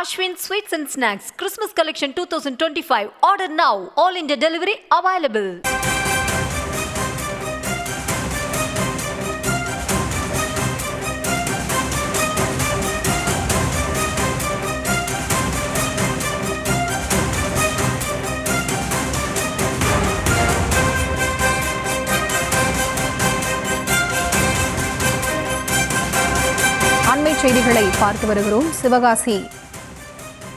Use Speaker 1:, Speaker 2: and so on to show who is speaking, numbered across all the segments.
Speaker 1: Ashwin Sweets and Snacks Christmas Collection 2025. Order now. All India delivery available.
Speaker 2: அண்மை செய்திகளை பார்த்து வருகிறோம். சிவகாசி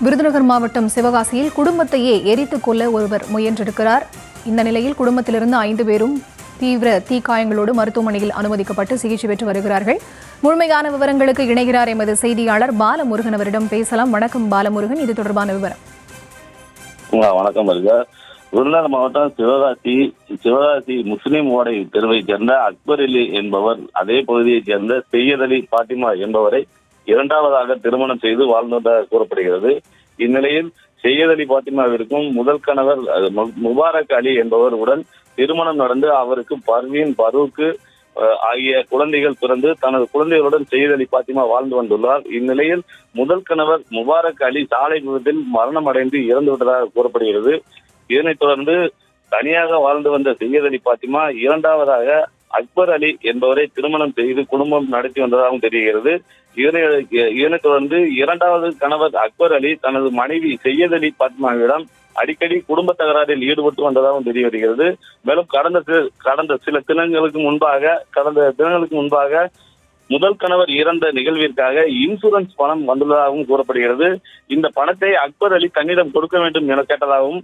Speaker 2: விருதுநகர் மாவட்டம் சிவகாசியில் குடும்பத்தையே எரித்துக் கொல்ல ஒருவர் முயன்றிருக்கிறார். இந்த நிலையில் குடும்பத்திலிருந்து 5 பேரும் தீவிர தீக்காயங்களோடு மருத்துவமனையில் அனுமதிக்கப்பட்டு சிகிச்சை பெற்று வருகிறார்கள். முழுமையான விவரங்களுக்கு இணைகிறார் எமது செய்தியாளர் பாலமுருகன். அவரிடம் பேசலாம். வணக்கம் பாலமுருகன், இது தொடர்பான விவரம்.
Speaker 3: வணக்கம். விருதுநகர் மாவட்டம் சிவகாசி முஸ்லீம் ஓடை தெருவை சேர்ந்த அக்பர் அலி என்பவர் அதே பகுதியைச் சேர்ந்த செய்யத் அலி பாத்திமா என்பவரை இரண்டாவதாக திருமணம் செய்து வாழ்ந்ததாக கூறப்படுகிறது. இந்நிலையில் செய்யத் அலி பாத்திமாவிற்கும் முதல் கணவர் முபாரக் அலி என்பவருடன் திருமணம் நடந்து அவருக்கு பர்வீன், பரூக் ஆகிய குழந்தைகள் பிறந்து தனது குழந்தைகளுடன் செய்யத் அலி பாத்திமா வாழ்ந்து வந்துள்ளார். இந்நிலையில் முதல் கணவர் முபாரக் அலி சாலை விபத்தில் மரணம் அடைந்து இறந்து விட்டதாக கூறப்படுகிறது. இதனைத் தொடர்ந்து தனியாக வாழ்ந்து வந்த செய்யத் அலி பாத்திமா இரண்டாவதாக அக்பர் அலி என்பவரை திருமணம் செய்து குடும்பம் நடத்தி வந்ததாகவும் தெரிகிறது. இதனைத் தொடர்ந்து இரண்டாவது கணவர் அக்பர் அலி தனது மனைவி செய்யத் அலி பாத்திமாவிடம் அடிக்கடி குடும்ப தகராறில் ஈடுபட்டு வந்ததாகவும் தெரிய வருகிறது. மேலும் கடந்த சில தினங்களுக்கு முன்பாக முதல் கணவர் இறந்த நிகழ்விற்காக இன்சூரன்ஸ் பணம் வந்துள்ளதாகவும் கூறப்படுகிறது. இந்த பணத்தை அக்பர் அலி தன்னிடம் கொடுக்க வேண்டும் என கேட்டதாகவும்,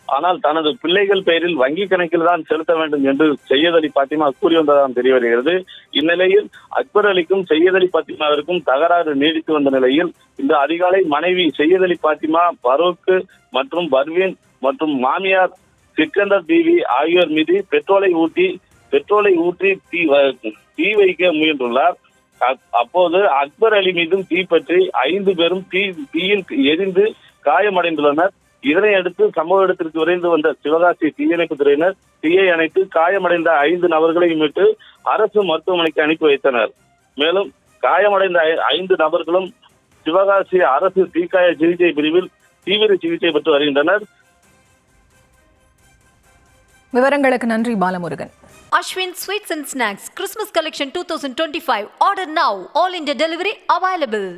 Speaker 3: ஆனால் தனது பிள்ளைகள் பெயரில் வங்கி கணக்கில் தான் செலுத்த வேண்டும் என்று செய்யத் அலி பாத்திமா கூறி வந்ததாகவும் தெரிய வருகிறது. இந்நிலையில் அக்பர் அலிக்கும் செய்யத் அலி பாத்திமாவிற்கும் தகராறு நீடித்து வந்த நிலையில் இந்த அதிகாலை மனைவி செய்யத் அலி பாத்திமா, பரூக் மற்றும் பர்வீன் மற்றும் மாமியார் சிக்கந்தர் பீவி ஆகியோர் மீது பெட்ரோலை ஊற்றி தீ வைக்க முயன்றுள்ளார். அப்போது அக்பர் அலி மீதும் தீப்பற்றி 5 பேரும் தீயில் எரிந்து காயமடைந்துள்ளனர். இதனையடுத்து சம்பவ இடத்திற்கு விரைந்து வந்த சிவகாசி தீயணைப்பு துறையினர் தீயை அணைத்து காயமடைந்த 5 நபர்களையும் மீட்டு அரசு மருத்துவமனைக்கு அனுப்பி வைத்தனர். மேலும் காயமடைந்த 5 நபர்களும் சிவகாசி அரசு தீக்காய சிகிச்சை பிரிவில் தீவிர சிகிச்சை பெற்று வருகின்றனர்.
Speaker 2: விவரங்களுக்கு நன்றி Balamurugan.
Speaker 1: Ashwin Sweets and Snacks Christmas Collection 2025. Order now. All India delivery available.